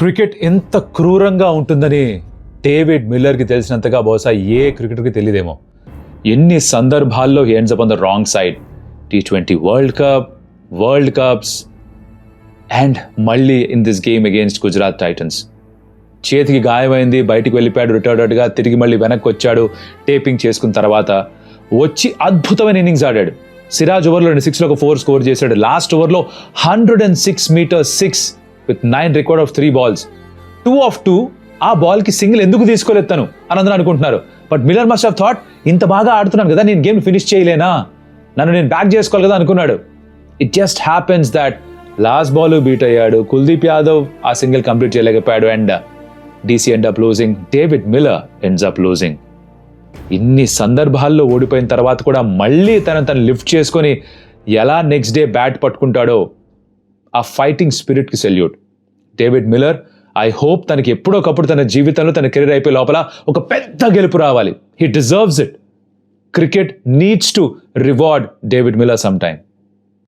Cricket ఎంత క్రూరంగా ఉంటుందని డేవిడ్ మిల్లర్కి తెలిసినంతగా బహుశా ఏ క్రికెటర్కి తెలియదేమో. ఎన్ని సందర్భాల్లో he ends up on the wrong side. T20 world cups and మళ్ళీ in this game against Gujarat Titans. చేతికి గాయమైంది, బయటికి వెళ్ళిపోయాడు రిటైర్డ్గా, తిరిగి మళ్ళీ వెనక్కి వచ్చాడు టేపింగ్ చేసుకున్న తర్వాత. వచ్చి అద్భుతమైన ఇన్నింగ్స్ ఆడాడు. సిరాజ్ ఓవర్లో 6లో ఒక 4 స్కోర్ చేశాడు. లాస్ట్ ఓవర్లో 106 meters 6 with 9 record of 3 balls. 2 of 2 ఆ బాల్కి సింగిల్ ఎందుకు తీసుకోలేదు తను అని అందరూ అనుకుంటున్నారు. But Miller must have thought, ఇంత బాగా ఆడుతున్నాను కదా, నేను గేమ్ ఫినిష్ చేయలేనా, నన్ను నేను బ్యాక్ చేసుకోవాలి కదా అనుకున్నాడు. It just happens that last ball beat అయ్యాడు. కుల్దీప్ యాదవ్ ఆ సింగిల్ కంప్లీట్ చేయలేకపోయాడు and DC end up losing. David Miller ends up losing. ఇన్ని సందర్భాల్లో ఓడిపోయిన తర్వాత కూడా మళ్ళీ తను లిఫ్ట్ చేసుకొని ఎలా నెక్స్ట్ డే బ్యాట్ పట్టుకుంటాడో, ఆ ఫైటింగ్ స్పిరిట్కి salute. David Miller, I hope తనకి ఎప్పుడోకప్పుడు తన జీవితంలో తన కెరీర్ అయిపోయే లోపల ఒక పెద్ద గెలుపు రావాలి. He deserves it. Cricket needs to reward David Miller some time.